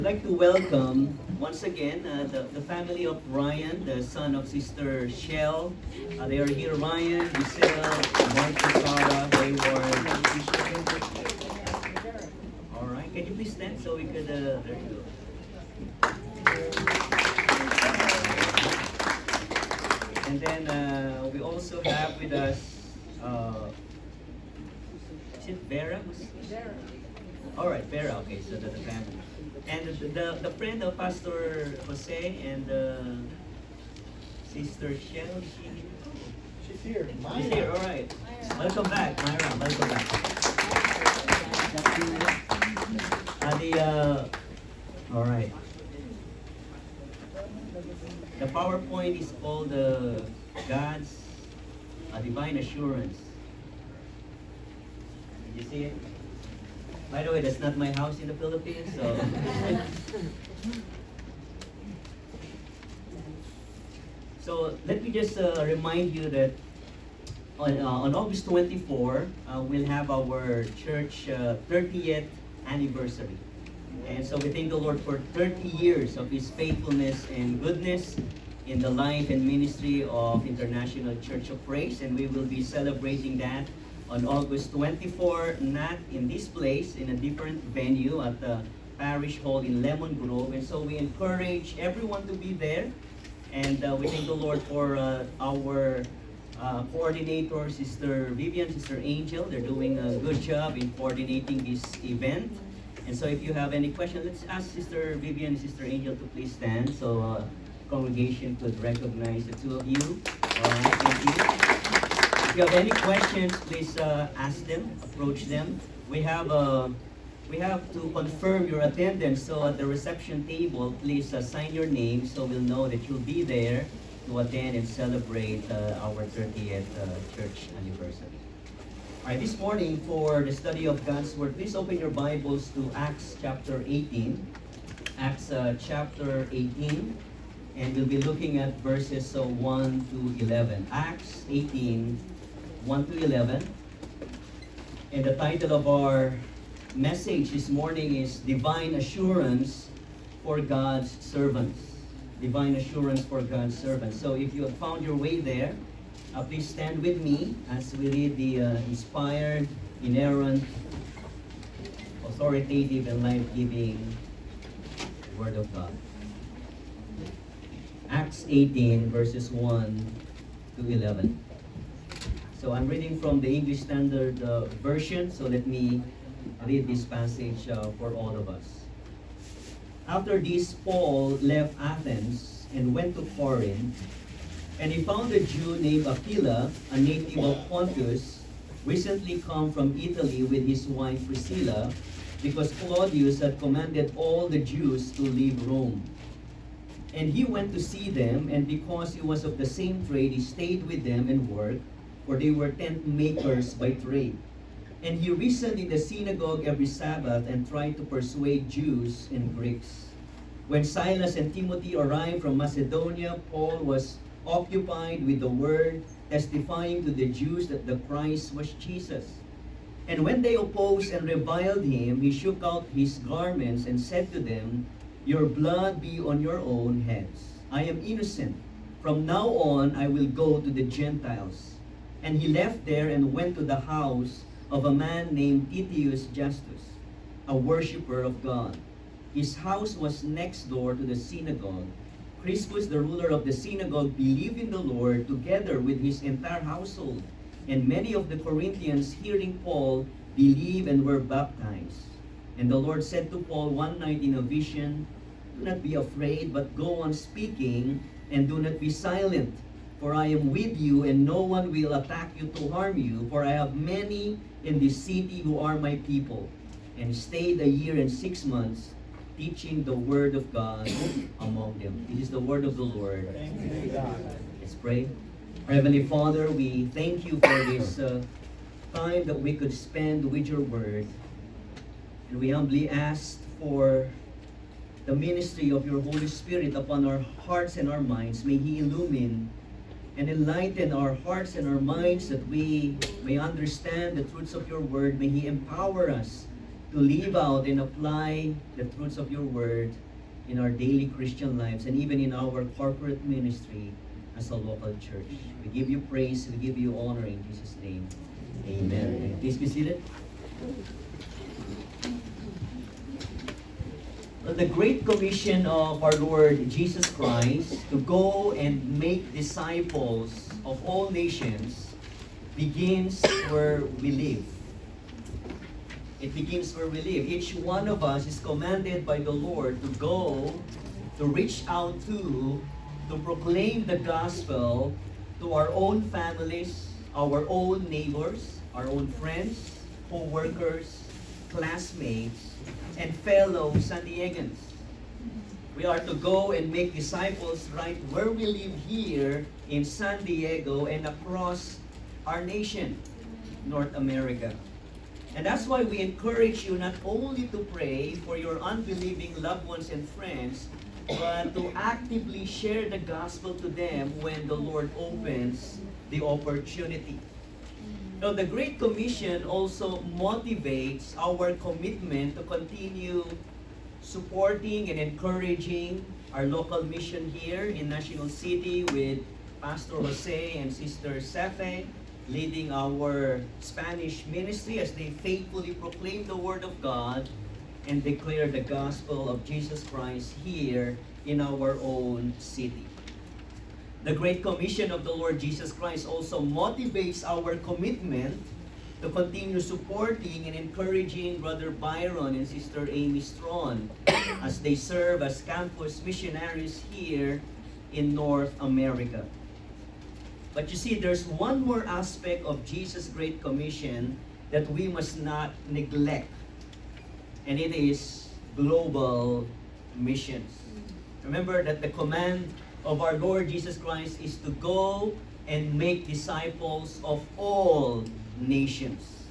I'd like to welcome once again the family of Ryan, the son of Sister Shell. They are here, Ryan, Giselle, Martin, Sarah, Hayward. All right, can you please stand so we could, there you go. And then we also have with us, is it Vera? Vera. All right, Vera, okay, so the family. And the friend of Pastor Jose and Sister Shell, She's here. she's here, all right. Welcome back, Myra, welcome back. All right. The PowerPoint is called God's Divine Assurance. Did you see it? By the way, that's not my house in the Philippines, so. So let me just remind you that on August 24, we'll have our church 30th anniversary. And so we thank the Lord for 30 years of His faithfulness and goodness in the life and ministry of International Church of Praise. And we will be celebrating that on August 24, not in this place, in a different venue at the Parish Hall in Lemon Grove. And so we encourage everyone to be there. And we thank the Lord for our coordinator, Sister Vivian, Sister Angel. They're doing a good job in coordinating this event. And so if you have any questions, let's ask Sister Vivian and Sister Angel to please stand so congregation could recognize the two of you. All right, thank you. If you have any questions, please ask them, approach them. We have to confirm your attendance, so at the reception table, please sign your name so we'll know that you'll be there to attend and celebrate our 30th church anniversary. All right, this morning for the study of God's Word, please open your Bibles to Acts chapter 18. Acts chapter 18, and we'll be looking at verses 1 to 11. Acts 18, 1 to 11. And the title of our message this morning is Divine Assurance for God's Servants. Divine Assurance for God's Servants. So if you have found your way there, please stand with me as we read the inspired, inerrant, authoritative, and life-giving Word of God. Acts 18, verses 1 to 11. So I'm reading from the English Standard Version, so let me read this passage for all of us. After this, Paul left Athens and went to Corinth, and he found a Jew named Aquila, a native of Pontus, recently come from Italy with his wife Priscilla, because Claudius had commanded all the Jews to leave Rome. And he went to see them, and because he was of the same trade, he stayed with them and worked, for they were tent makers by trade. And he reasoned in the synagogue every Sabbath and tried to persuade Jews and Greeks. When Silas and Timothy arrived from Macedonia, Paul was occupied with the word, testifying to the Jews that the Christ was Jesus. And when they opposed and reviled him, he shook out his garments and said to them, "Your blood be on your own heads. I am innocent. From now on I will go to the Gentiles." And he left there and went to the house of a man named Titius Justus, a worshipper of God. His house was next door to the synagogue. Crispus, the ruler of the synagogue, believed in the Lord together with his entire household. And many of the Corinthians, hearing Paul, believed and were baptized. And the Lord said to Paul one night in a vision, "Do not be afraid, but go on speaking, and do not be silent. For I am with you, and no one will attack you to harm you, for I have many in this city who are my people." And he stayed 1 year and 6 months, teaching the word of God among them. This is the word of the Lord. Thank you, God. Let's pray. Our Heavenly Father, we thank you for this time that we could spend with your word. And we humbly ask for the ministry of your Holy Spirit upon our hearts and our minds. May He illumine and enlighten our hearts and our minds that we may understand the truths of your word. May He empower us to live out and apply the truths of your word in our daily Christian lives and even in our corporate ministry as a local church. We give you praise, we give you honor in Jesus' name. Amen. Please be seated. The Great Commission of our Lord Jesus Christ to go and make disciples of all nations begins where we live. It begins where we live. Each one of us is commanded by the Lord to go, to reach out to proclaim the gospel to our own families, our own neighbors, our own friends, co-workers, classmates, and fellow San Diegans. We are to go and make disciples right where we live here in San Diego and across our nation, North America. And that's why we encourage you not only to pray for your unbelieving loved ones and friends, but to actively share the gospel to them when the Lord opens the opportunity. Now, the Great Commission also motivates our commitment to continue supporting and encouraging our local mission here in National City with Pastor Jose and Sister Sefe, leading our Spanish ministry as they faithfully proclaim the Word of God and declare the gospel of Jesus Christ here in our own city. The Great Commission of the Lord Jesus Christ also motivates our commitment to continue supporting and encouraging Brother Byron and Sister Amy Strawn as they serve as campus missionaries here in North America. But you see, there's one more aspect of Jesus' Great Commission that we must not neglect, and it is global missions. Remember that the command of our Lord Jesus Christ is to go and make disciples of all nations.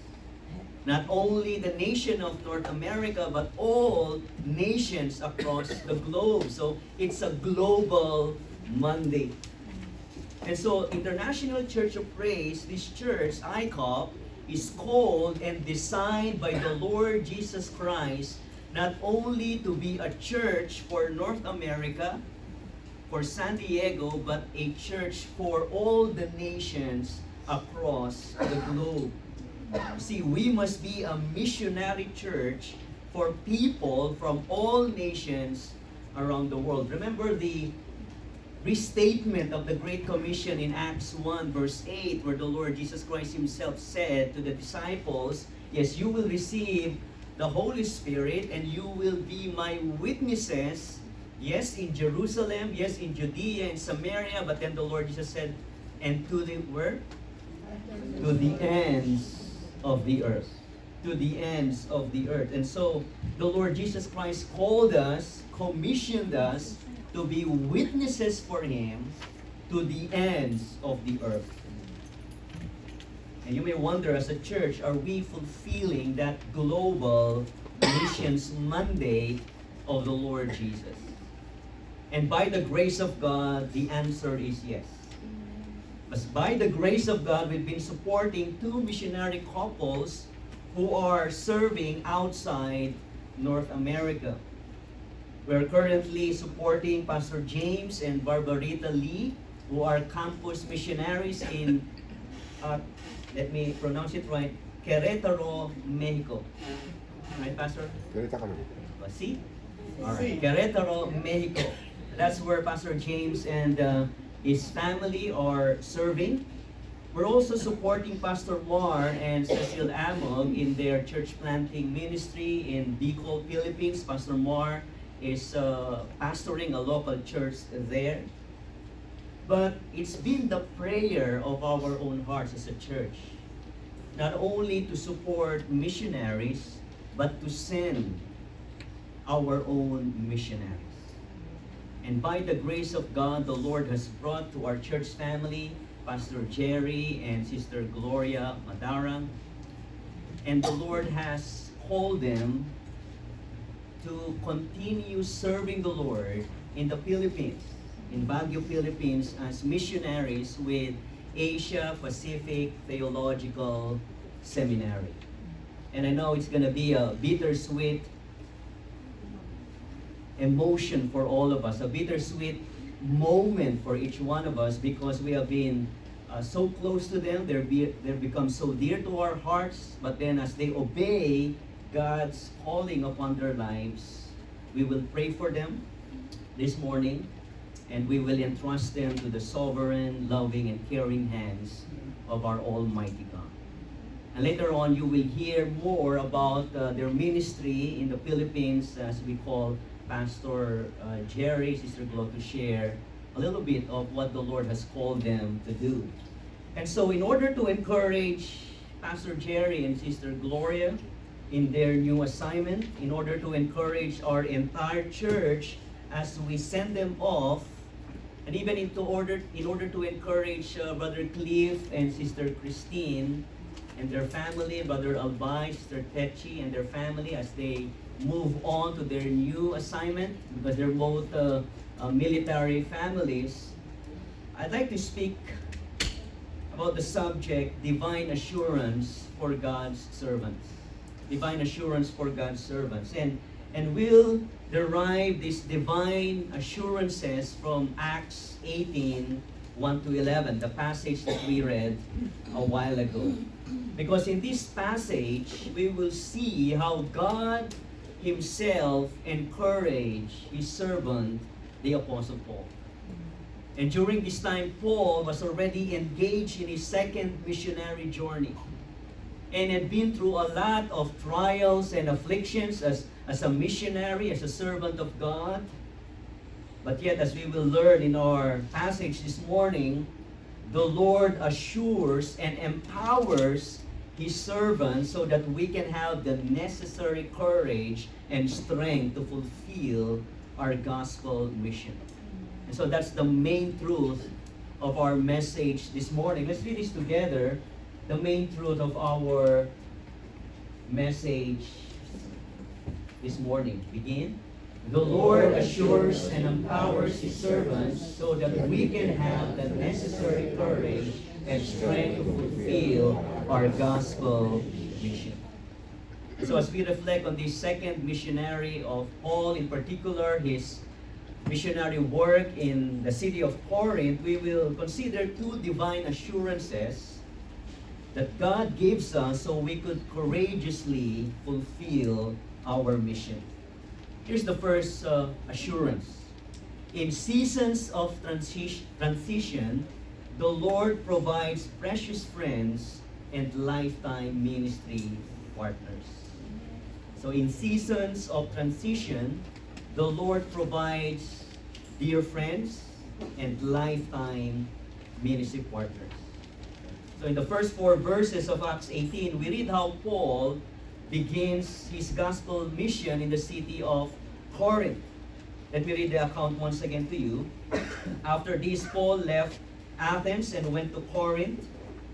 Not only the nation of North America, but all nations across the globe. So it's a global mandate. And so International Church of Praise, this church, ICOP, is called and designed by the Lord Jesus Christ not only to be a church for North America, for San Diego, but a church for all the nations across the globe. See, we must be a missionary church for people from all nations around the world. Remember the restatement of the Great Commission in Acts 1 verse 8, where the Lord Jesus Christ himself said to the disciples, yes, you will receive the Holy Spirit and you will be my witnesses, yes, in Jerusalem, yes, in Judea and Samaria, but then the Lord Jesus said, and to the where? To the ends of the earth. To the ends of the earth. And so the Lord Jesus Christ called us, commissioned us to be witnesses for Him to the ends of the earth. And you may wonder, as a church, are we fulfilling that global missions mandate of the Lord Jesus? And by the grace of God, the answer is yes. But by the grace of God, we've been supporting 2 missionary couples who are serving outside North America. We're currently supporting Pastor James and Barbarita Lee, who are campus missionaries in, let me pronounce it right, Querétaro, Mexico. Right, Pastor? See? All right, Querétaro, Mexico. That's where Pastor James and his family are serving. We're also supporting Pastor Mar and Cecil Amog in their church planting ministry in Bicol, Philippines. Pastor Mar is pastoring a local church there. But it's been the prayer of our own hearts as a church, not only to support missionaries, but to send our own missionaries. And by the grace of God, the Lord has brought to our church family Pastor Jerry and Sister Gloria Madara. And the Lord has called them to continue serving the Lord in the Philippines, in Baguio, Philippines, as missionaries with Asia Pacific Theological Seminary. And I know it's going to be a bittersweet emotion for all of us, a bittersweet moment for each one of us because we have been so close to them. They've become so dear to our hearts. But then as they obey God's calling upon their lives, we will pray for them this morning, and we will entrust them to the sovereign, loving, and caring hands of our Almighty God. And later on, you will hear more about their ministry in the Philippines, as we call Pastor Jerry, Sister Glo, to share a little bit of what the Lord has called them to do. And so in order to encourage Pastor Jerry and Sister Gloria in their new assignment, in order to encourage our entire church as we send them off, and even in order to encourage Brother Cliff and Sister Christine and their family, Brother Albay, Sister Techi and their family as they move on to their new assignment, because they're both military families, I'd like to speak about the subject, divine assurance for God's servants. Divine assurance for God's servants. And we'll derive these divine assurances from Acts 18, 1 to 11, the passage that we read a while ago. Because in this passage, we will see how God Himself encouraged His servant, the Apostle Paul. And during this time, Paul was already engaged in his second missionary journey and had been through a lot of trials and afflictions as a missionary, as a servant of God. But yet, as we will learn in our passage this morning, the Lord assures and empowers His servants so that we can have the necessary courage and strength to fulfill our gospel mission. And so that's the main truth of our message this morning. Let's read this together. The main truth of our message this morning. Begin. The Lord assures and empowers His servants so that we can have the necessary courage and strength to fulfill our gospel mission. So as we reflect on this second missionary of Paul, in particular his missionary work in the city of Corinth, we will consider two divine assurances that God gives us so we could courageously fulfill our mission. Here's the first assurance. In seasons of transition, the Lord provides precious friends and lifetime ministry partners. So in seasons of transition, the Lord provides dear friends and lifetime ministry partners. So in the first 4 verses of Acts 18, we read how Paul begins his gospel mission in the city of Corinth. Let me read the account once again to you. After this, Paul left Athens and went to Corinth,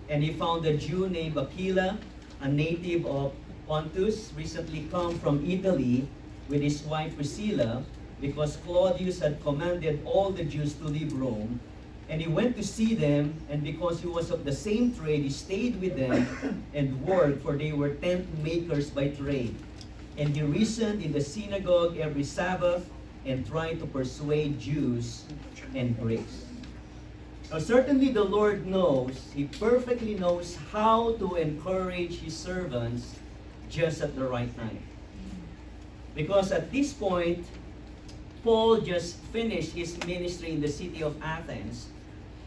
and he found a Jew named Aquila, a native of Pontus, recently come from Italy, with his wife Priscilla, because Claudius had commanded all the Jews to leave Rome. And he went to see them, and because he was of the same trade, he stayed with them and worked, for they were tent makers by trade. And he reasoned in the synagogue every Sabbath and tried to persuade Jews and Greeks. Now certainly the Lord knows, He perfectly knows how to encourage His servants just at the right time. Because at this point, Paul just finished his ministry in the city of Athens,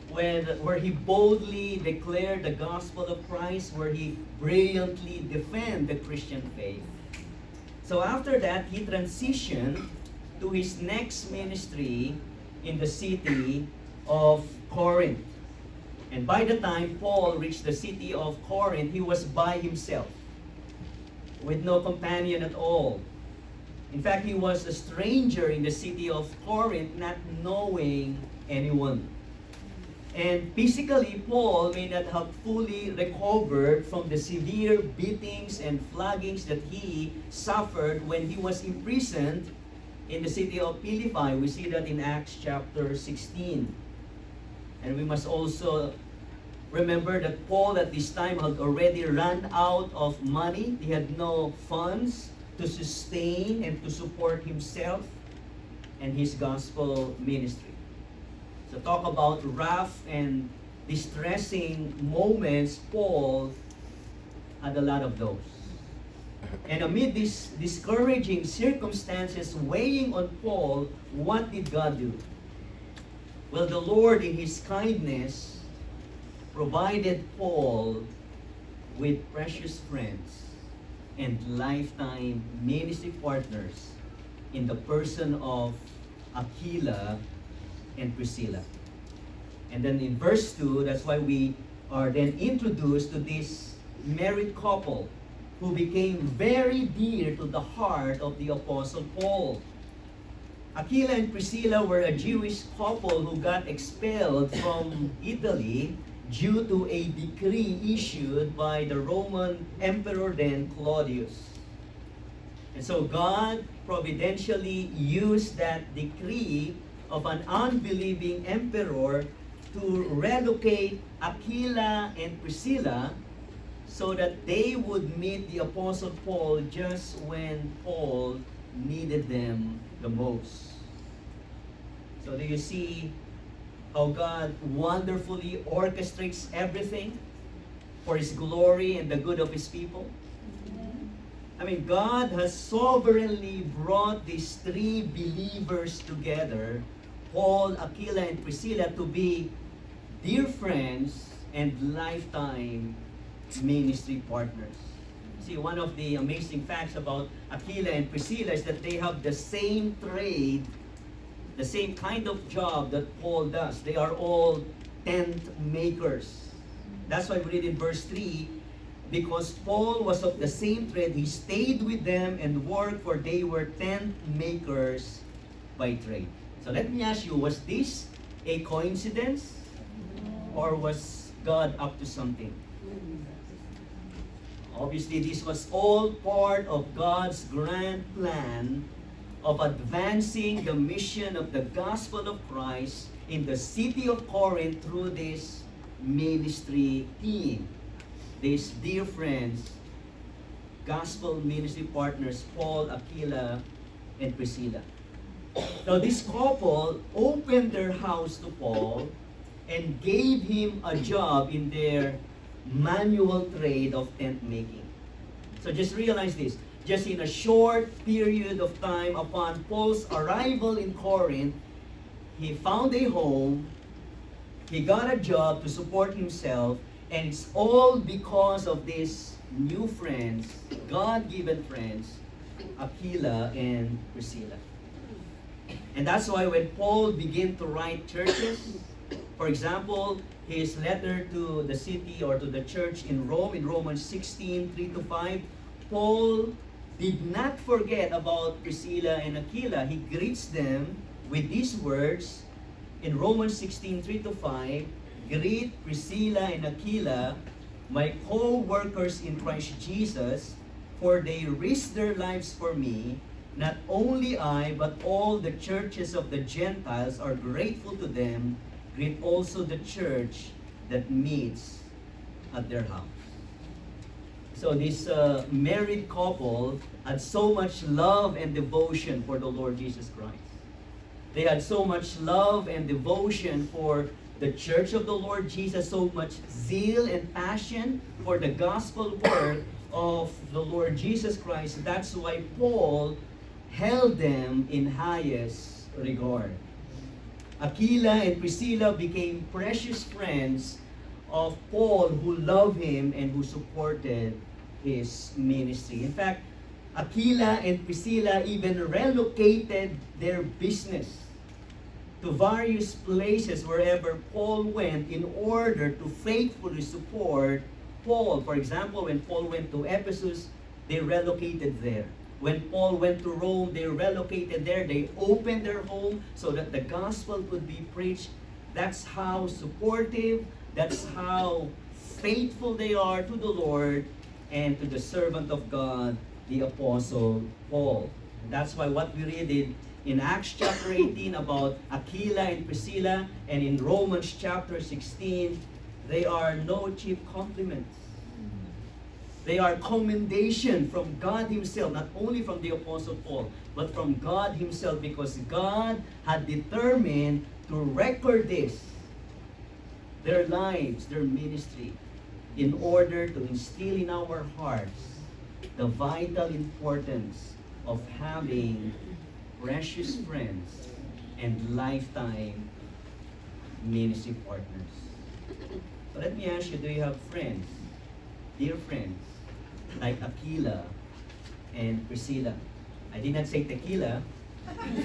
where he boldly declared the gospel of Christ, where he brilliantly defended the Christian faith. So after that, he transitioned to his next ministry in the city of Corinth. And by the time Paul reached the city of Corinth, he was by himself, with no companion at all. In fact, he was a stranger in the city of Corinth, not knowing anyone. And physically, Paul may not have fully recovered from the severe beatings and floggings that he suffered when he was imprisoned in the city of Philippi. We see that in Acts chapter 16. And we must also Remember that Paul at this time had already run out of money. He had no funds to sustain and to support himself and his gospel ministry. So talk about rough and distressing moments, Paul had a lot of those. And amid these discouraging circumstances weighing on Paul, what did God do? Well, the Lord in His kindness provided Paul with precious friends and lifetime ministry partners in the person of Aquila and Priscilla. And then in verse 2, that's why we are then introduced to this married couple who became very dear to the heart of the Apostle Paul. Aquila and Priscilla were a Jewish couple who got expelled from Italy due to a decree issued by the Roman Emperor then, Claudius. And so God providentially used that decree of an unbelieving emperor to relocate Aquila and Priscilla so that they would meet the Apostle Paul just when Paul needed them the most. So do you see how God wonderfully orchestrates everything for His glory and the good of His people? I mean, God has sovereignly brought these three believers together, Paul, Aquila, and Priscilla, to be dear friends and lifetime ministry partners. See, one of the amazing facts about Aquila and Priscilla is that they have the same trade, the same kind of job that Paul does. They are all tent makers. That's why we read in verse 3, because Paul was of the same trade, he stayed with them and worked, for they were tent makers by trade. So let me ask you, was this a coincidence? Or was God up to something? Obviously, this was all part of God's grand plan of advancing the mission of the gospel of Christ in the city of Corinth through this ministry team. These dear friends, gospel ministry partners, Paul, Aquila, and Priscilla. Now, this couple opened their house to Paul and gave him a job in their manual trade of tent making. So just realize this. Just in a short period of time upon Paul's arrival in Corinth, he found a home, he got a job to support himself, and it's all because of these new friends, God-given friends, Aquila and Priscilla. And that's why when Paul began to write churches, for example, his letter to the city or to the church in Rome, in Romans 16, 3-5, Paul did not forget about Priscilla and Aquila. He greets them with these words in Romans 16, 3-5, greet Priscilla and Aquila, my co-workers in Christ Jesus, for they risked their lives for me. Not only I, but all the churches of the Gentiles are grateful to them. Greet also the church that meets at their house. So this married couple had so much love and devotion for the Lord Jesus Christ. They had so much love and devotion for the church of the Lord Jesus, so much zeal and passion for the gospel work of the Lord Jesus Christ. That's why Paul held them in highest regard. Aquila and Priscilla became precious friends of Paul, who loved him and who supported his ministry. In fact, Aquila and Priscilla even relocated their business to various places wherever Paul went in order to faithfully support Paul. For example, when Paul went to Ephesus, they relocated there. When Paul went to Rome, they relocated there. They opened their home so that the gospel could be preached. That's how supportive, that's how faithful they are to the Lord and to the servant of God, the Apostle Paul. And that's why what we read in Acts chapter 18 about Aquila and Priscilla, and in Romans chapter 16, They are no cheap compliments. They are commendation from God Himself, not only from the Apostle Paul, but from God Himself, because God had determined to record this, their lives, their ministry, in order to instill in our hearts the vital importance of having precious friends and lifetime ministry partners. So let me ask you, do you have friends, dear friends, like Aquila and Priscilla? I did not say tequila.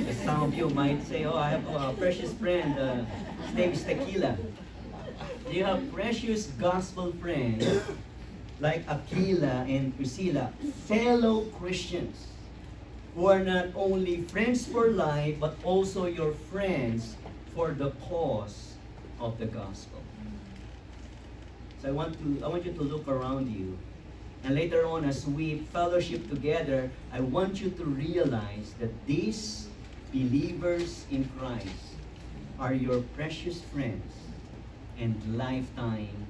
As some of you might say, oh, I have a precious friend, his name is Tequila. Do you have precious gospel friends like Aquila and Priscilla, fellow Christians, who are not only friends for life, but also your friends for the cause of the gospel? So I want you to look around you. And later on, as we fellowship together, I want you to realize that these believers in Christ are your precious friends and lifetime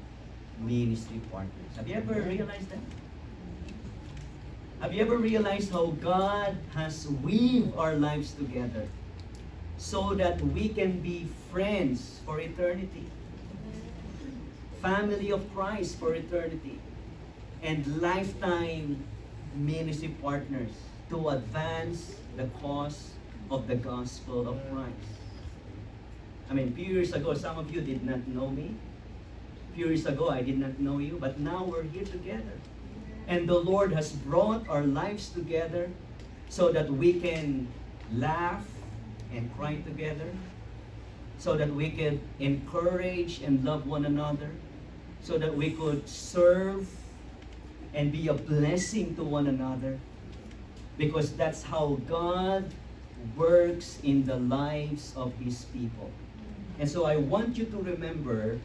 ministry partners. Have you ever realized that? Have you ever realized how God has weaved our lives together so that we can be friends for eternity, family of Christ for eternity, and lifetime ministry partners to advance the cause of the gospel of Christ? I mean, a few years ago, some of you did not know me. A few years ago, I did not know you, but now we're here together. And the Lord has brought our lives together so that we can laugh and cry together, so that we can encourage and love one another, so that we could serve and be a blessing to one another, because that's how God works in the lives of His people. And so I want you to remember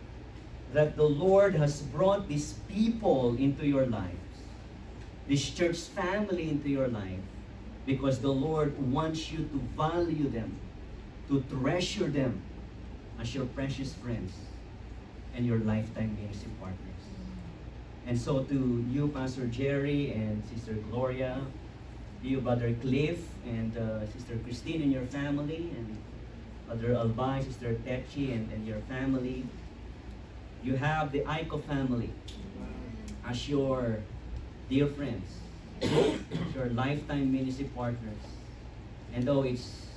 that the Lord has brought these people into your lives, this church family into your life, because the Lord wants you to value them, to treasure them as your precious friends and your lifetime ministry partners. And so to you, Pastor Jerry and Sister Gloria, to you, Brother Cliff, and Sister Christine and your family, and Brother Albay, Sister Techi, and your family, you have the Aiko family as your dear friends, as your lifetime ministry partners. And though it's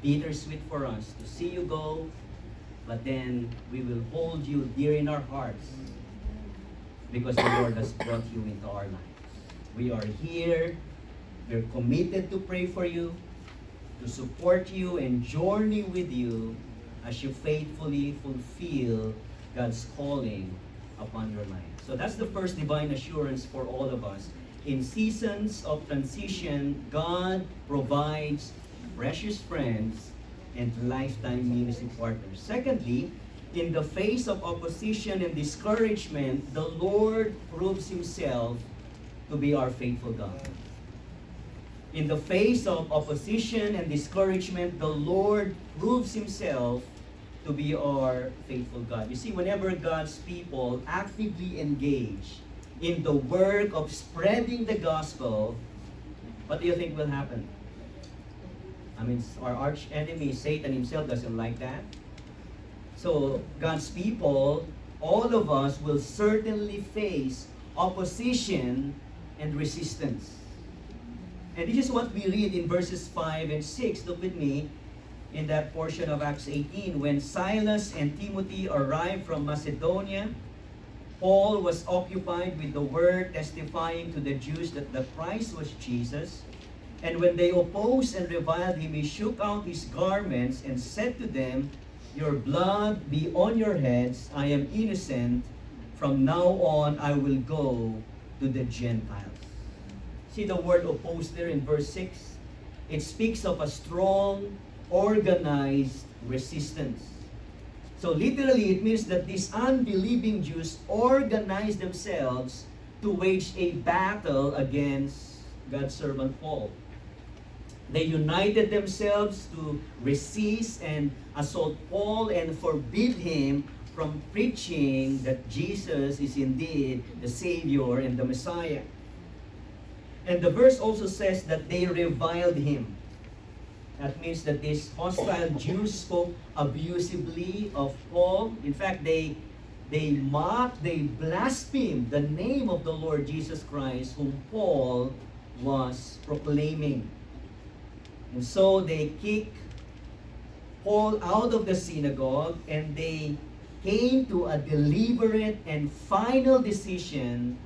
bittersweet for us to see you go, but then we will hold you dear in our hearts because the Lord has brought you into our lives. We are here. We're committed to pray for you, to support you, and journey with you as you faithfully fulfill God's calling upon your life. So that's the first divine assurance for all of us. In seasons of transition, God provides precious friends and lifetime ministry partners. Secondly, in the face of opposition and discouragement, the Lord proves Himself to be our faithful God. In the face of opposition and discouragement, the Lord proves Himself to be our faithful God. You see, whenever God's people actively engage in the work of spreading the gospel, what do you think will happen? I mean, our arch enemy, Satan himself, doesn't like that. So, God's people, all of us, will certainly face opposition and resistance. And this is what we read in verses 5 and 6. Look with me in that portion of Acts 18. When Silas and Timothy arrived from Macedonia, Paul was occupied with the word, testifying to the Jews that the Christ was Jesus. And when they opposed and reviled him, he shook out his garments and said to them, "Your blood be on your heads. I am innocent. From now on, I will go to the Gentiles." See the word opposed there in verse 6? It speaks of a strong, organized resistance. So literally, it means that these unbelieving Jews organized themselves to wage a battle against God's servant Paul. They united themselves to resist and assault Paul and forbid him from preaching that Jesus is indeed the Savior and the Messiah. And the verse also says that they reviled him. That means that these hostile Jews spoke abusively of Paul. In fact, they mocked, they blasphemed the name of the Lord Jesus Christ, whom Paul was proclaiming. And so they kicked Paul out of the synagogue, and they came to a deliberate and final decision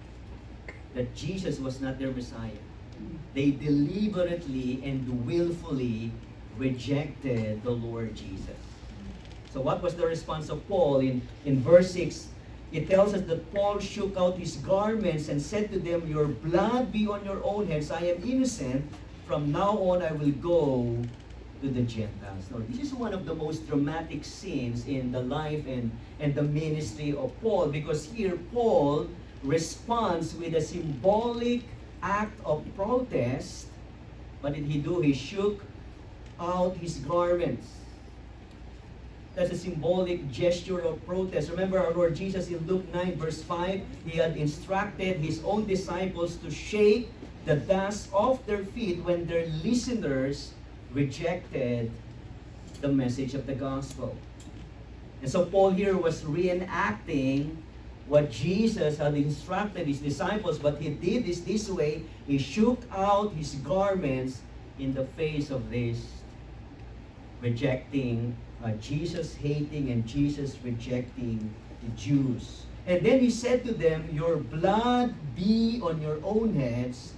that Jesus was not their Messiah. They deliberately and willfully rejected the Lord Jesus. So what was the response of Paul? In verse 6, it tells us that Paul shook out his garments and said to them, "Your blood be on your own heads. I am innocent. From now on I will go to the Gentiles." Now, this is one of the most dramatic scenes in the life and the ministry of Paul, because here Paul responds with a symbolic act of protest. What did he do? He shook out his garments. That's a symbolic gesture of protest. Remember our Lord Jesus in Luke 9 verse 5, he had instructed his own disciples to shake the dust off their feet when their listeners rejected the message of the gospel. And so Paul here was reenacting what Jesus had instructed his disciples, but he did this way. He shook out his garments in the face of this rejecting, Jesus-hating and Jesus-rejecting the Jews. And then he said to them, "Your blood be on your own heads.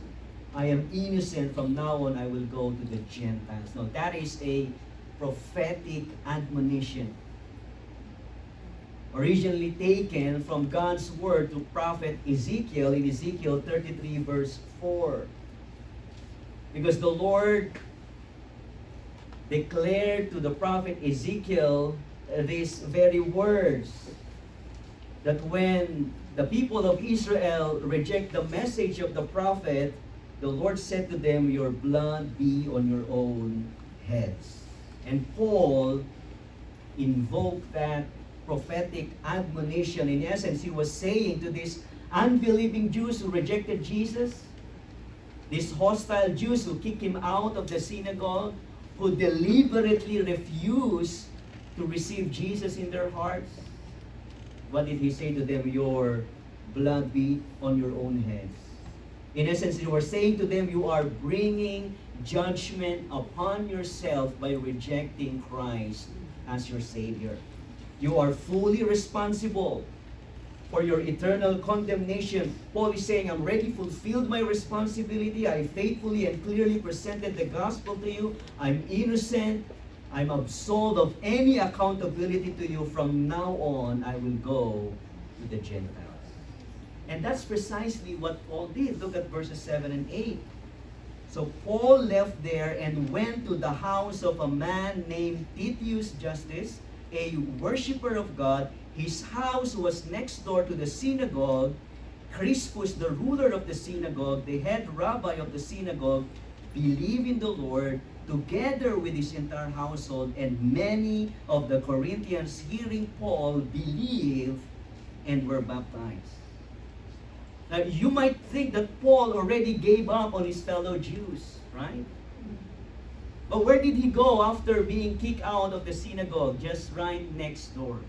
I am innocent. From now on I will go to the Gentiles." Now that is a prophetic admonition, originally taken from God's word to prophet Ezekiel in Ezekiel 33 verse 4. Because the Lord declared to the prophet Ezekiel these very words, that when the people of Israel reject the message of the prophet, the Lord said to them, "Your blood be on your own heads." And Paul invoked that prophetic admonition. In essence, he was saying to these unbelieving Jews who rejected Jesus, these hostile Jews who kicked him out of the synagogue, who deliberately refused to receive Jesus in their hearts, what did he say to them? "Your blood be on your own heads." In essence, he was saying to them, you are bringing judgment upon yourself by rejecting Christ as your Savior. You are fully responsible for your eternal condemnation. Paul is saying, "I'm already fulfilled my responsibility. I faithfully and clearly presented the gospel to you. I'm innocent. I'm absolved of any accountability to you. From now on, I will go to the Gentiles." And that's precisely what Paul did. Look at verses 7 and 8. So Paul left there and went to the house of a man named Titius Justus, a worshiper of God. His house was next door to the synagogue. Crispus, the ruler of the synagogue, the head rabbi of the synagogue, believed in the Lord together with his entire household, and many of the Corinthians, hearing Paul, believed and were baptized. Now, you might think that Paul already gave up on his fellow Jews, right? But where did he go after being kicked out of the synagogue? Just right next door.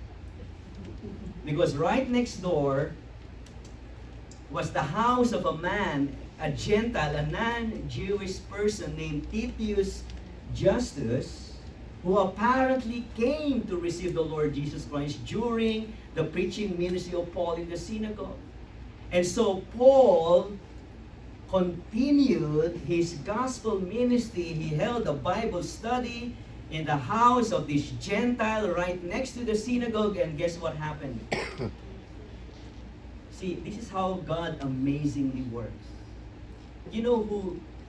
Because right next door was the house of a man, a Gentile, a non-Jewish person named Titius Justus, who apparently came to receive the Lord Jesus Christ during the preaching ministry of Paul in the synagogue. And so Paul continued his gospel ministry. He held a Bible study in the house of this Gentile right next to the synagogue, and guess what happened? See, this is how God amazingly works. You know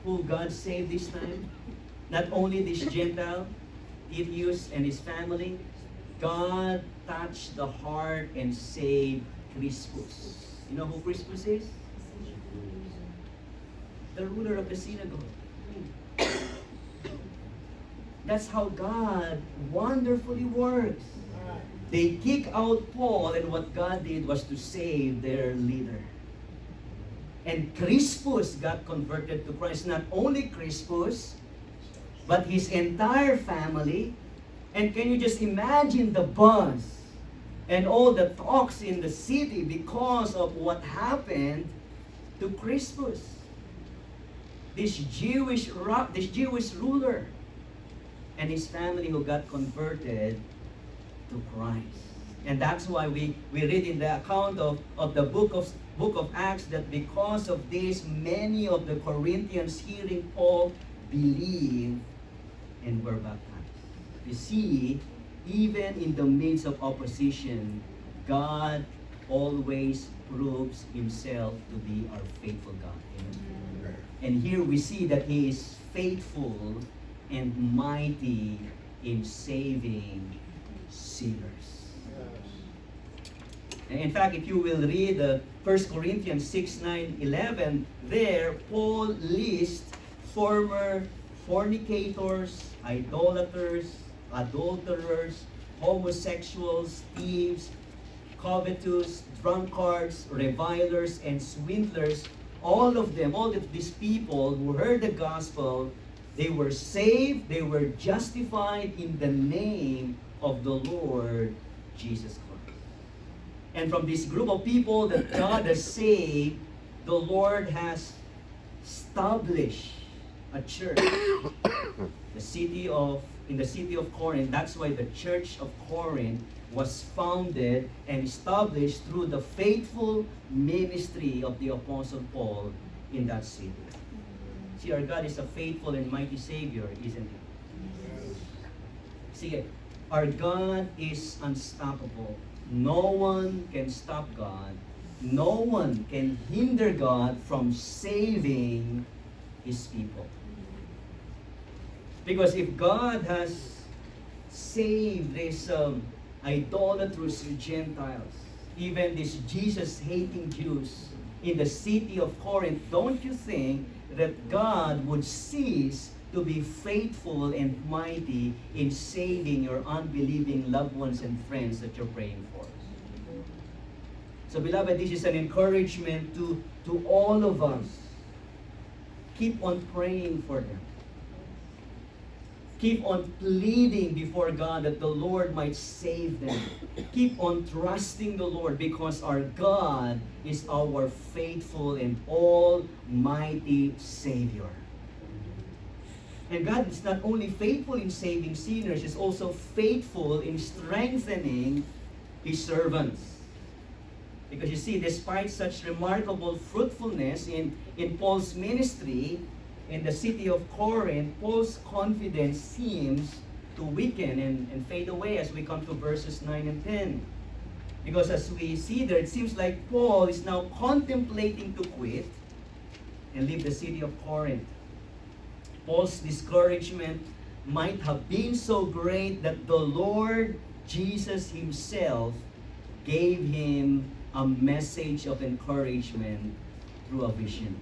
who God saved this time? Not only this Gentile, Titius and his family, God touched the heart and saved Crispus. You know who Crispus is? The ruler of the synagogue. That's how God wonderfully works. They kick out Paul, and what God did was to save their leader. And Crispus got converted to Christ. Not only Crispus, but his entire family. And can you just imagine the buzz and all the talks in the city because of what happened to Crispus, this Jewish ruler, and his family who got converted to Christ. And that's why we read in the account of the book of Acts that because of this, many of the Corinthians hearing Paul believed and were baptized. You see, even in the midst of opposition, God always proves himself to be our faithful God. Amen. And here we see that he is faithful and mighty in saving sinners. And in fact, if you will read 1 Corinthians 6, 9, 11, there Paul lists former fornicators, idolaters, adulterers, homosexuals, thieves, covetous, drunkards, revilers, and swindlers. All of them, all of these people who heard the gospel, they were saved, they were justified in the name of the Lord Jesus Christ. And from this group of people that God has saved, the Lord has established a church. In the city of Corinth. That's why the church of Corinth was founded and established through the faithful ministry of the Apostle Paul in that city. See, our God is a faithful and mighty Savior, isn't he? See, our God is unstoppable. No one can stop God. No one can hinder God from saving his people. Because if God has saved these idolatrous Gentiles, even these Jesus-hating Jews in the city of Corinth, don't you think that God would cease to be faithful and mighty in saving your unbelieving loved ones and friends that you're praying for? So beloved, this is an encouragement to all of us. Keep on praying for them. Keep on pleading before God that the Lord might save them. Keep on trusting the Lord because our God is our faithful and almighty Savior. And God is not only faithful in saving sinners, He's also faithful in strengthening His servants. Because you see, despite such remarkable fruitfulness in Paul's ministry, in the city of Corinth, Paul's confidence seems to weaken and fade away as we come to verses 9 and 10. Because as we see there, it seems like Paul is now contemplating to quit and leave the city of Corinth. Paul's discouragement might have been so great that the Lord Jesus himself gave him a message of encouragement through a vision.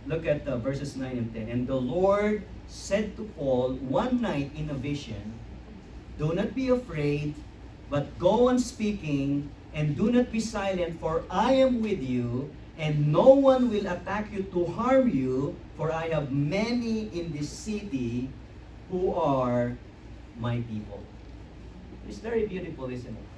Look at verses 9 and 10. And the Lord said to Paul one night in a vision, "Do not be afraid, but go on speaking, and do not be silent, for I am with you, and no one will attack you to harm you, for I have many in this city who are my people." It's very beautiful, isn't it?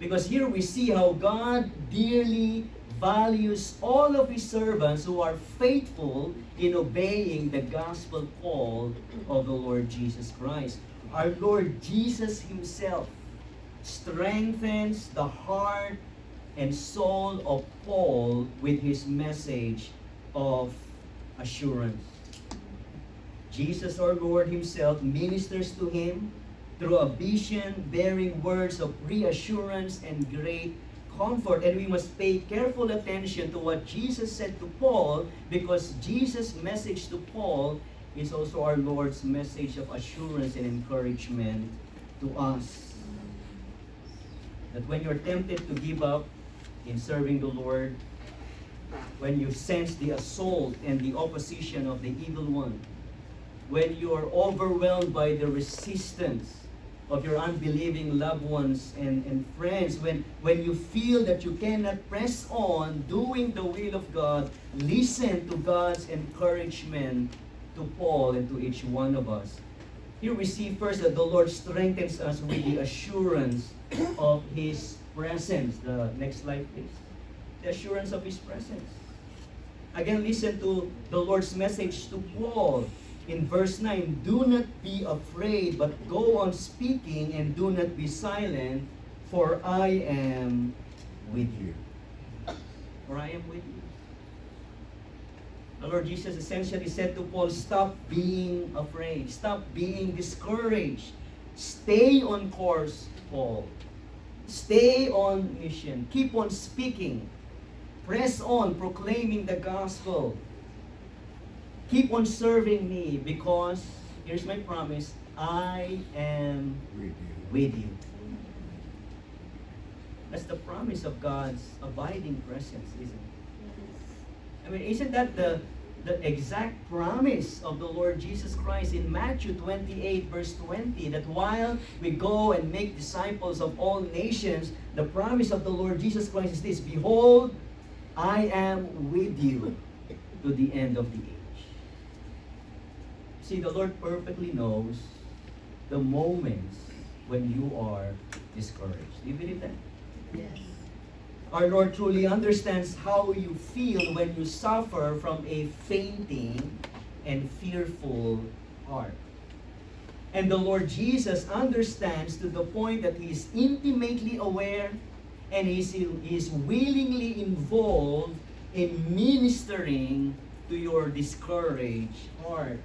Because here we see how God dearly values all of His servants who are faithful in obeying the gospel call of the Lord Jesus Christ. Our Lord Jesus Himself strengthens the heart and soul of Paul with His message of assurance. Jesus our Lord Himself ministers to him through a vision bearing words of reassurance and great comfort. And we must pay careful attention to what Jesus said to Paul, because Jesus' message to Paul is also our Lord's message of assurance and encouragement to us. That when you're tempted to give up in serving the Lord, when you sense the assault and the opposition of the evil one, when you are overwhelmed by the resistance of your unbelieving loved ones and friends, when you feel that you cannot press on doing the will of God, listen to God's encouragement to Paul and to each one of us. Here we see first that the Lord strengthens us with the assurance of His presence. The next slide, please. The assurance of His presence. Again, listen to the Lord's message to Paul in verse 9. Do not be afraid, but go on speaking, and do not be silent, for I am with you. For I am with you. The Lord Jesus essentially said to Paul, stop being afraid. Stop being discouraged. Stay on course, Paul. Stay on mission. Keep on speaking. Press on proclaiming the gospel. Keep on serving me, because, here's my promise, I am with you. That's the promise of God's abiding presence, isn't it? I mean, isn't that the exact promise of the Lord Jesus Christ in Matthew 28 verse 20, that while we go and make disciples of all nations, the promise of the Lord Jesus Christ is this: behold, I am with you to the end of the age. See, the Lord perfectly knows the moments when you are discouraged. Do you believe that? Yes. Our Lord truly understands how you feel when you suffer from a fainting and fearful heart. And the Lord Jesus understands to the point that He is intimately aware, and He is willingly involved in ministering to your discouraged heart.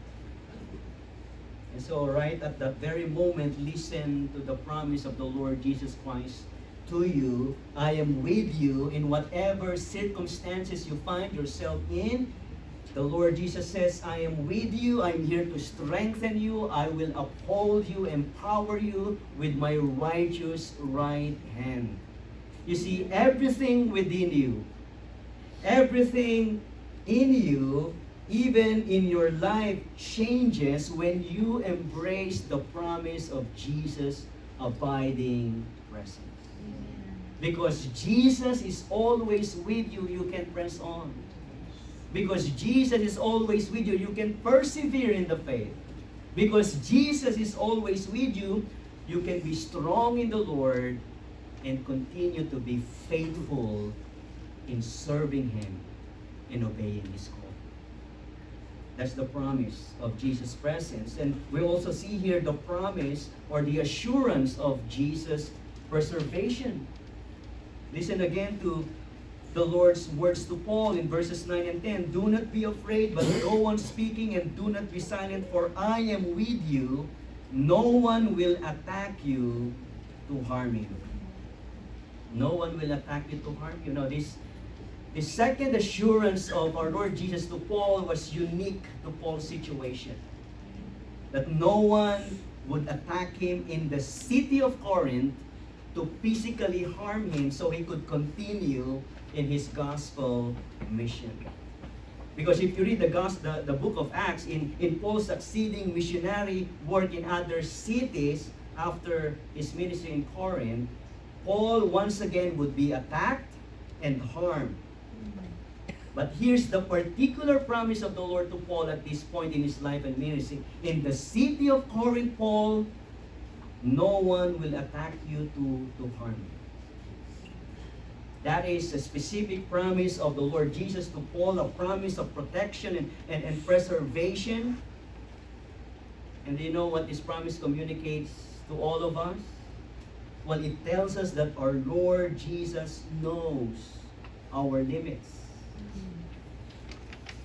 And so right at that very moment, listen to the promise of the Lord Jesus Christ to you. I am with you in whatever circumstances you find yourself in. The Lord Jesus says, I am with you. I'm here to strengthen you. I will uphold you, empower you with my righteous right hand. You see, everything within you, everything in you, even in your life, changes when you embrace the promise of Jesus' abiding presence. Because Jesus is always with you, you can press on. Because Jesus is always with you, you can persevere in the faith. Because Jesus is always with you, you can be strong in the Lord and continue to be faithful in serving Him and obeying His call. That's the promise of Jesus' presence. And we also see here the promise or the assurance of Jesus' preservation. Listen again to the Lord's words to Paul in verses 9 and 10. Do not be afraid, but go on speaking, and do not be silent, for I am with you. No one will attack you to harm you. No one will attack you to harm you. Now, this second assurance of our Lord Jesus to Paul was unique to Paul's situation. That no one would attack him in the city of Corinth to physically harm him so he could continue in his gospel mission. Because if you read the book of Acts, in Paul's succeeding missionary work in other cities after his ministry in Corinth, Paul once again would be attacked and harmed. But here's the particular promise of the Lord to Paul at this point in his life and ministry. In the city of Corinth, Paul, no one will attack you to harm you. That is a specific promise of the Lord Jesus to Paul, a promise of protection and preservation. And do you know what this promise communicates to all of us? Well, it tells us that our Lord Jesus knows our limits.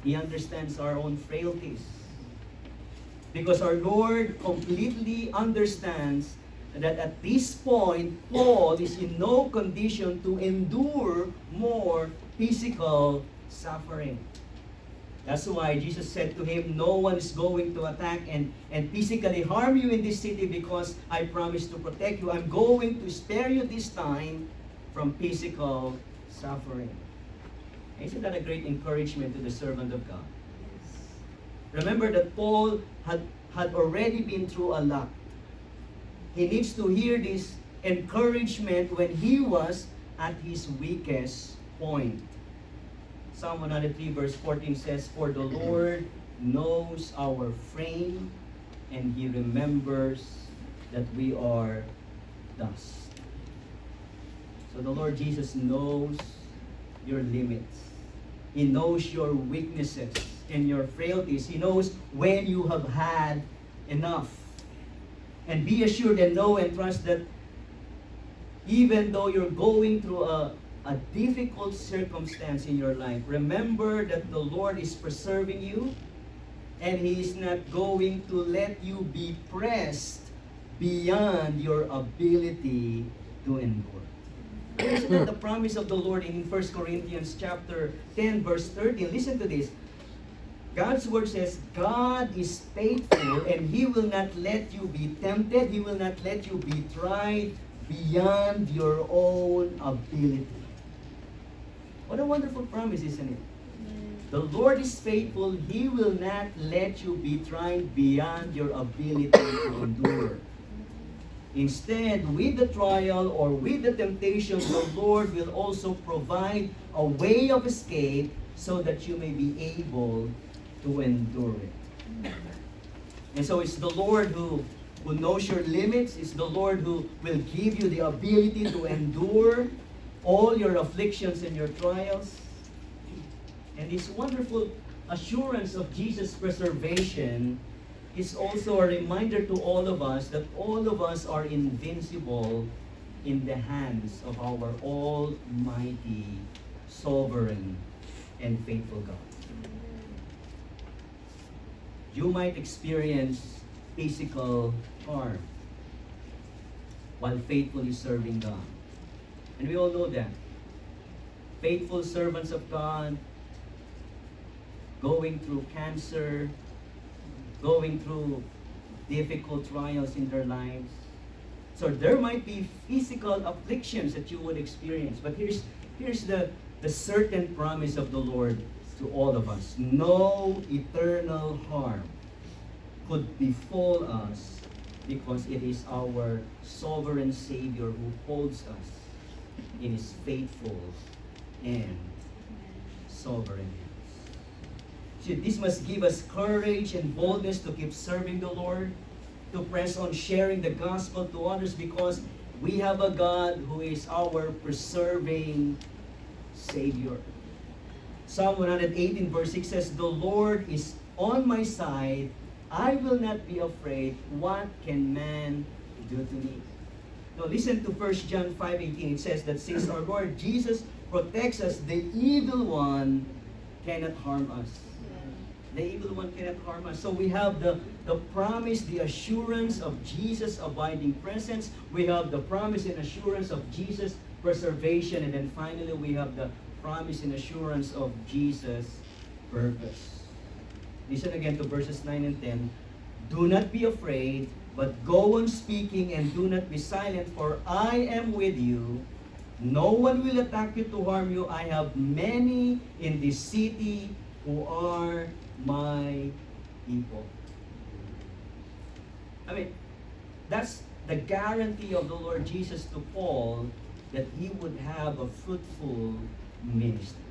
He understands our own frailties. Because our Lord completely understands that at this point, Paul is in no condition to endure more physical suffering. That's why Jesus said to him, no one is going to attack and physically harm you in this city, because I promise to protect you. I'm going to spare you this time from physical suffering. Isn't that a great encouragement to the servant of God? Remember that Paul had already been through a lot. He needs to hear this encouragement when he was at his weakest point. Psalm 103 verse 14 says, "For the Lord knows our frame, and He remembers that we are dust." So the Lord Jesus knows your limits. He knows your weaknesses and your frailties. He knows when you have had enough. And be assured and know and trust that even though you're going through a difficult circumstance in your life, remember that the Lord is preserving you, and He is not going to let you be pressed beyond your ability to endure. Isn't that the promise of the Lord in 1 Corinthians chapter 10 verse 13? Listen to this. God's word says, God is faithful, and He will not let you be tempted. He will not let you be tried beyond your own ability. What a wonderful promise, isn't it? The Lord is faithful. He will not let you be tried beyond your ability to endure. Instead, with the trial or with the temptation, the Lord will also provide a way of escape so that you may be able to endure it. And so it's the Lord who knows your limits. It's the Lord who will give you the ability to endure all your afflictions and your trials. And this wonderful assurance of Jesus' preservation is also a reminder to all of us that all of us are invincible in the hands of our almighty, sovereign, and faithful God. You might experience physical harm while faithfully serving God. And we all know that. Faithful servants of God going through cancer, going through difficult trials in their lives. So there might be physical afflictions that you would experience. But here's the certain promise of the Lord to all of us. No eternal harm could befall us because it is our sovereign Savior who holds us in His faithful and sovereign hands. See, this must give us courage and boldness to keep serving the Lord, to press on sharing the gospel to others, because we have a God who is our preserving Savior. Psalm 118 verse 6 says, "The Lord is on my side. I will not be afraid. What can man do to me?" Now listen to 1 John 5:18. It says that since our Lord Jesus protects us, the evil one cannot harm us. The evil one cannot harm us. So we have the promise, the assurance of Jesus' abiding presence. We have the promise and assurance of Jesus' preservation. And then finally, we have the promise and assurance of Jesus' purpose. Listen again to verses 9 and 10. "Do not be afraid, but go on speaking and do not be silent, for I am with you. No one will attack you to harm you. I have many in this city who are my people." I mean, that's the guarantee of the Lord Jesus to Paul that he would have a fruitful ministry.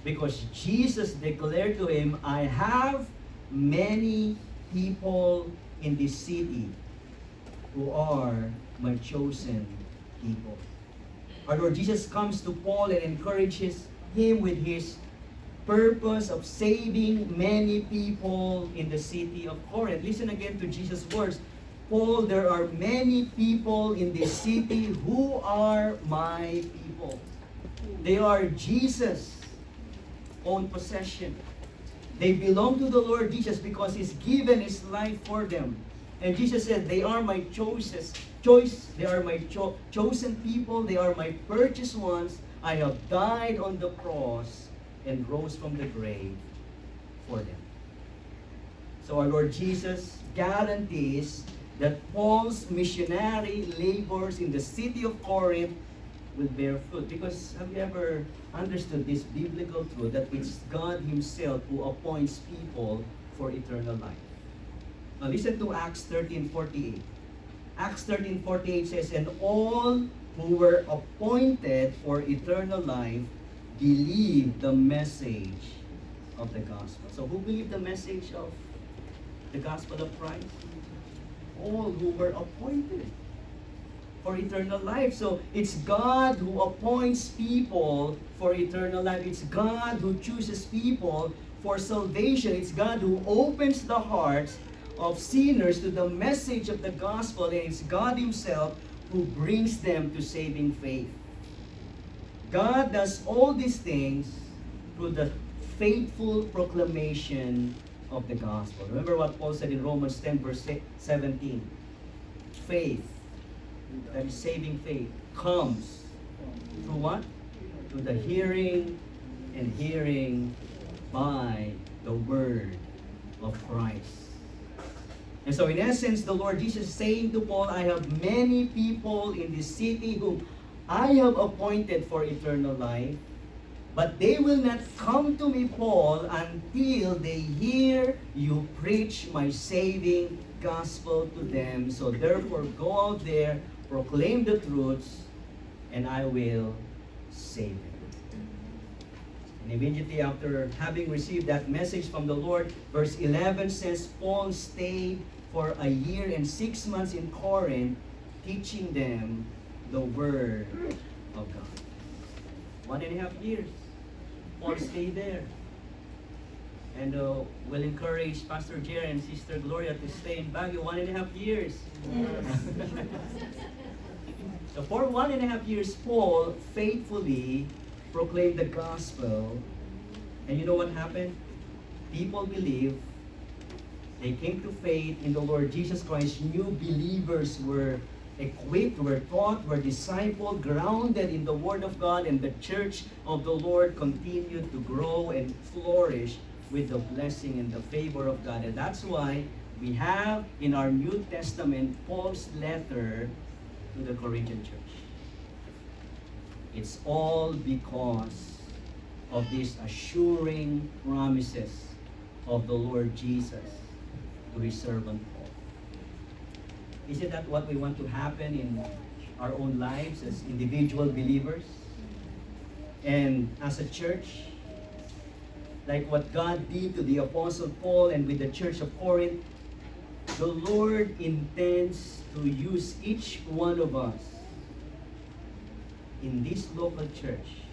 Because Jesus declared to him, "I have many people in this city who are my chosen people." Our Lord Jesus comes to Paul and encourages him with his purpose of saving many people in the city of Corinth. Listen again to Jesus' words. "Paul, there are many people in this city who are my people." They are Jesus' own possession. They belong to the Lord Jesus because He's given His life for them. And Jesus said, "They are my they are my chosen people. They are my purchased ones. I have died on the cross and rose from the grave for them." So our Lord Jesus guarantees that Paul's missionary labors in the city of Corinth will bear fruit. Because have you ever understood this biblical truth that it's God Himself who appoints people for eternal life? Now listen to Acts 13:48. Acts 13:48 says, and all who were appointed for eternal life believed the message of the gospel. So who believed the message of the gospel of Christ? All who were appointed for eternal life. So it's God who appoints people for eternal life. It's God who chooses people for salvation. It's God who opens the hearts of sinners to the message of the gospel, and it's God Himself who brings them to saving faith. God does all these things through the faithful proclamation of the gospel. Remember what Paul said in Romans 10 verse 17. Faith, that is saving faith, comes through what? Through the hearing, and hearing by the word of Christ. And so in essence, the Lord Jesus is saying to Paul, I have many people in this city whom I have appointed for eternal life, but they will not come to me, Paul, until they hear you preach my saving gospel to them. So therefore, go out there, proclaim the truths, and I will save them. And immediately after having received that message from the Lord, verse 11 says, Paul stayed for a year and 6 months in Corinth, teaching them the word of God. 1.5 years. Paul stayed there. And we'll encourage Pastor Jerry and Sister Gloria to stay in Baguio 1.5 years. So for 1.5 years, Paul faithfully proclaimed the gospel. And you know what happened? People believed. They came to faith in the Lord Jesus Christ. New believers were equipped, were taught, were discipled, grounded in the Word of God, and the church of the Lord continued to grow and flourish with the blessing and the favor of God. And that's why we have in our New Testament Paul's letter to the Corinthian church. It's all because of these assuring promises of the Lord Jesus to His servant Paul. Isn't that what we want to happen in our own lives as individual believers? And as a church, like what God did to the Apostle Paul and with the church of Corinth, the Lord intends to use each one of us in this local church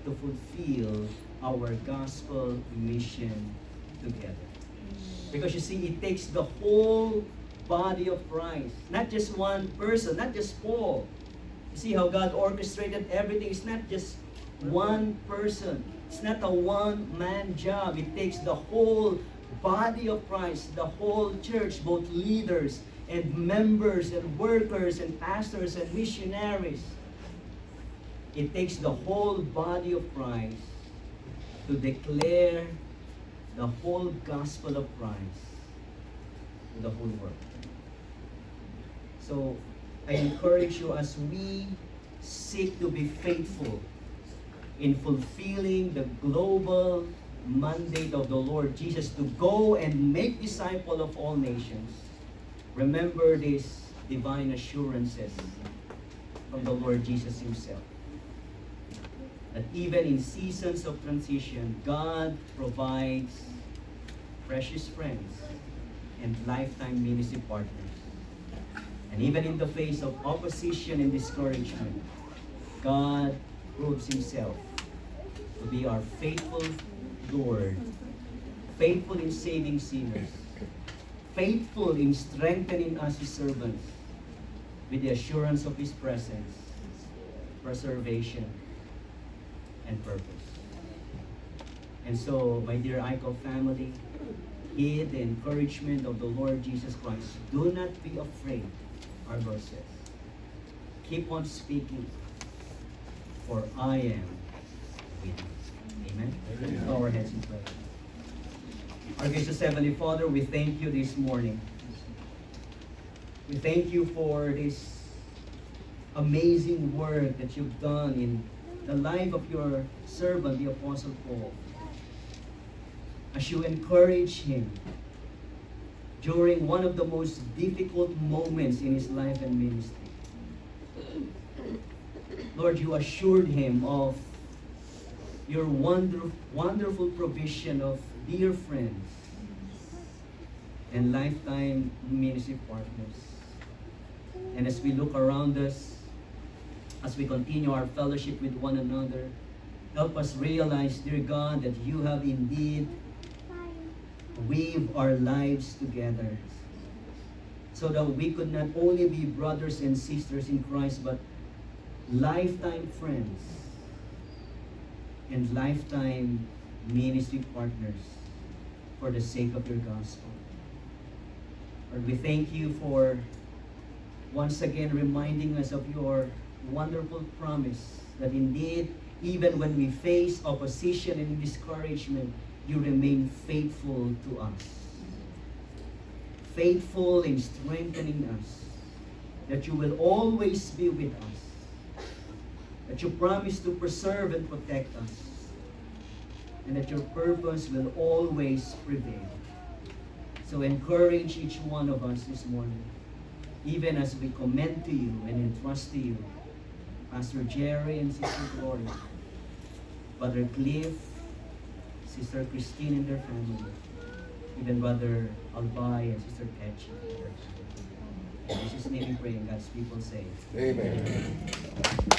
to fulfill our gospel mission together. Because you see, it takes the whole body of Christ, not just one person, not just Paul. You see how God orchestrated everything. It's not just one person. It's not a one-man job. It takes the whole body of Christ, the whole church, both leaders and members and workers and pastors and missionaries. It takes the whole body of Christ to declare the whole gospel of Christ to the whole world. So, I encourage you as we seek to be faithful in fulfilling the global mandate of the Lord Jesus to go and make disciples of all nations, remember these divine assurances from the Lord Jesus Himself. That even in seasons of transition, God provides precious friends and lifetime ministry partners. And even in the face of opposition and discouragement, God proves Himself to be our faithful Lord, faithful in saving sinners, faithful in strengthening us His servants with the assurance of His presence, preservation, and purpose. And so, my dear ICO family, heed the encouragement of the Lord Jesus Christ. Do not be afraid, our Lord says. Keep on speaking, for I am with you. Amen? Amen. Bow our heads in prayer. Our gracious Heavenly Father, we thank you this morning. We thank you for this amazing work that you've done in the life of your servant, the Apostle Paul. As you encourage him during one of the most difficult moments in his life and ministry. Lord, you assured him of your wonderful provision of dear friends and lifetime ministry partners. And as we look around us, as we continue our fellowship with one another, help us realize, dear God, that you have indeed weave our lives together so that we could not only be brothers and sisters in Christ, but lifetime friends and lifetime ministry partners for the sake of your gospel. Lord, we thank you for once again reminding us of your wonderful promise that indeed, even when we face opposition and discouragement, you remain faithful to us. Faithful in strengthening us. That you will always be with us. That you promise to preserve and protect us. And that your purpose will always prevail. So encourage each one of us this morning, even as we commend to you and entrust to you Pastor Jerry and Sister Gloria, Brother Cliff, Sister Christine and their family, even Brother Albay and Sister Pechi. In Jesus' name we pray, and God's people say, Amen.